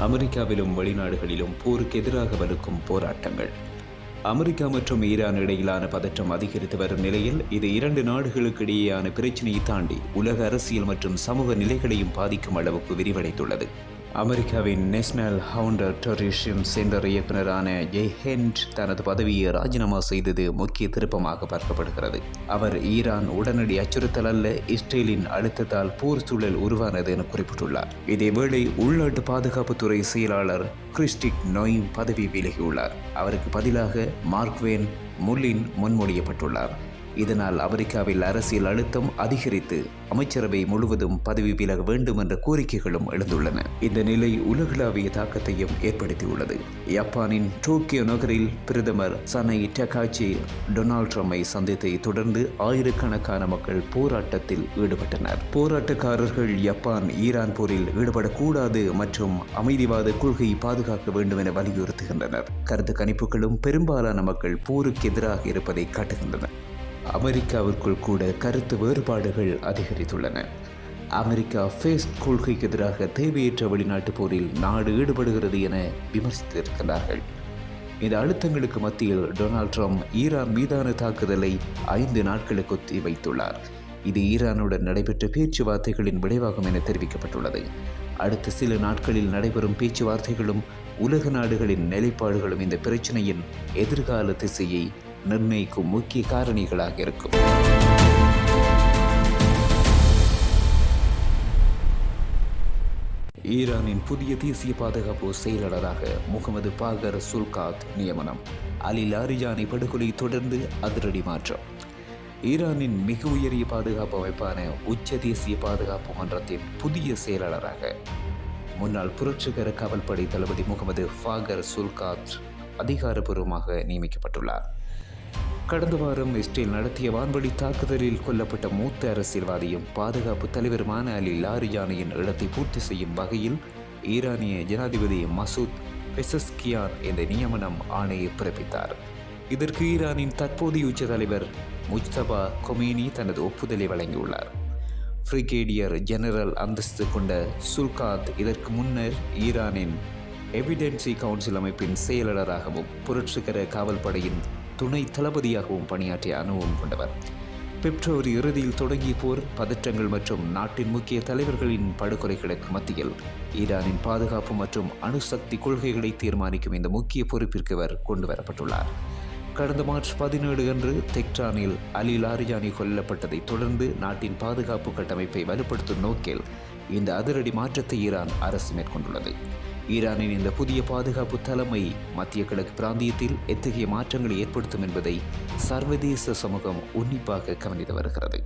அமெரிக்காவிலும் வெளிநாடுகளிலும் போருக்கு எதிராக வலுக்கும் போராட்டங்கள். அமெரிக்கா மற்றும் ஈரான் இடையிலான பதற்றம் அதிகரித்து வரும் நிலையில் இது இரண்டு நாடுகளுக்கு இடையேயான பிரச்சினையை தாண்டி உலக அரசியல் மற்றும் சமூக நிலைகளையும் பாதிக்கும் அளவுக்கு விரிவடைந்துள்ளது. அமெரிக்காவின் நேஷனல் கவுண்டர் டெரரிசம் சென்டர் இயக்குநரான ஜே ஹெண்ட் தனது பதவியை ராஜினாமா செய்தது முக்கிய திருப்பமாக பார்க்கப்படுகிறது. அவர் ஈரான் உடனடி அச்சுறுத்தல் அல்ல, இஸ்ரேலின் அழுத்தத்தால் போர் சூழல் உருவானது என குறிப்பிட்டுள்ளார். இதேவேளை உள்நாட்டு பாதுகாப்புத்துறை செயலாளர் கிறிஸ்டிக் நோயும் பதவி விலகியுள்ளார். அவருக்கு பதிலாக மார்க்வேன் முல்லின் முன்மொழியப்பட்டுள்ளார். இதனால் அமெரிக்காவில் அரசியல் அழுத்தம் அதிகரித்து அமைச்சரவை முழுவதும் பதவி விலக வேண்டும் என்ற கோரிக்கைகளும் எழுந்துள்ளன. இந்த நிலை உலகளாவிய தாக்கத்தையும் ஏற்படுத்தியுள்ளது. ஜப்பானின் டோக்கியோ நகரில் பிரதமர் சனை டகாச்சி டொனால்ட் ட்ரம்பை சந்தித்ததை தொடர்ந்து ஆயிரக்கணக்கான மக்கள் போராட்டத்தில் ஈடுபட்டனர். போராட்டக்காரர்கள் ஜப்பான் ஈரான் போரில் ஈடுபடக்கூடாது மற்றும் அமைதிவாத கொள்கையை பாதுகாக்க வேண்டும் என வலியுறுத்துகின்றனர். கருத்து கணிப்புகளும் பெரும்பாலான மக்கள் போருக்கு எதிராக இருப்பதை காட்டுகின்றன. அமெரிக்காவிற்குள் கூட கருத்து வேறுபாடுகள் அதிகரித்துள்ளன. அமெரிக்கா ஃபேஸ் கொள்கைக்கு எதிராக தேவையற்ற வெளிநாட்டு போரில் நாடு ஈடுபடுகிறது என விமர்சித்திருக்கிறார்கள். இந்த அழுத்தங்களுக்கு மத்தியில் டொனால்ட் ட்ரம்ப் ஈரான் மீதான தாக்குதலை 5 நாட்களுக்கு ஒத்தி வைத்துள்ளார். இது ஈரானுடன் நடைபெற்ற பேச்சுவார்த்தைகளின் விளைவாகும் என தெரிவிக்கப்பட்டுள்ளது. அடுத்த சில நாட்களில் நடைபெறும் பேச்சுவார்த்தைகளும் உலக நாடுகளின் நிலைப்பாடுகளும் இந்த பிரச்சனையின் எதிர்கால திசையை நிர்ணயிக்கும் முக்கிய காரணிகளாக இருக்கும். ஈரானின் புதிய தேசிய பாதுகாப்பு செயலாளராக முகமது பாகர் சுல்காத் நியமனம். அலி லாரிஜானி படுகொலை தொடர்ந்து அதிரடி மாற்றம். ஈரானின் மிக உயரிய பாதுகாப்பு அமைப்பான உச்ச தேசிய பாதுகாப்பு மன்றத்தின் புதிய செயலாளராக முன்னாள் புரட்சிகர காவல்படை தளபதி முகமது பாகர் சுல்காத் அதிகாரப்பூர்வமாக நியமிக்கப்பட்டுள்ளார். கடந்த வாரம் இஸ்ரேல் நடத்திய வான்வழி தாக்குதலில் கொல்லப்பட்ட மூத்த அரசியல்வாதியும் பாதுகாப்பு தலைவருமான அலி லாரிஜானியின் இடத்தை பூர்த்தி செய்யும் வகையில் ஈரானிய ஜனாதிபதி மசூத் பெசஸ்கியான் இந்த நியமனம் ஆணையை பிறப்பித்தார். இதற்கு ஈரானின் தற்போதைய உச்ச தலைவர் முஜ்தபா கொமேனி தனது ஒப்புதலை வழங்கியுள்ளார். பிரிகேடியர் ஜெனரல் அந்தஸ்து கொண்ட சுல்காத் இதற்கு முன்னர் ஈரானின் எவிடென்சி கவுன்சில் அமைப்பின் செயலாளராகவும் புரட்சிகர காவல்படையின் துணை தளபதியாகவும் பணியாற்றிய அனுபவம் கொண்டவர். பிப்ரவரி இறுதியில் தொடங்கிய போர், பதற்றங்கள் மற்றும் நாட்டின் முக்கிய தலைவர்களின் படுகொலைகளுக்கு மத்தியில் ஈரானின் பாதுகாப்பு மற்றும் அணுசக்தி கொள்கைகளை தீர்மானிக்கும் இந்த முக்கிய பொறுப்பிற்கு அவர் கொண்டு வரப்பட்டுள்ளார். கடந்த மார்ச் 17 அன்று தெஹ்ரானில் அலி லாரிஜானி கொல்லப்பட்டதை தொடர்ந்து நாட்டின் பாதுகாப்பு கட்டமைப்பை வலுப்படுத்தும் நோக்கில் இந்த அதிரடி மாற்றத்தை ஈரான் அரசு மேற்கொண்டுள்ளது. ஈரானின் இந்த புதிய பாதுகாப்பு தலைமை மத்திய கிழக்கு பிராந்தியத்தில் எத்தகைய மாற்றங்களை ஏற்படுத்தும் என்பதை சர்வதேச சமூகம் உன்னிப்பாக கவனித்து வருகிறது.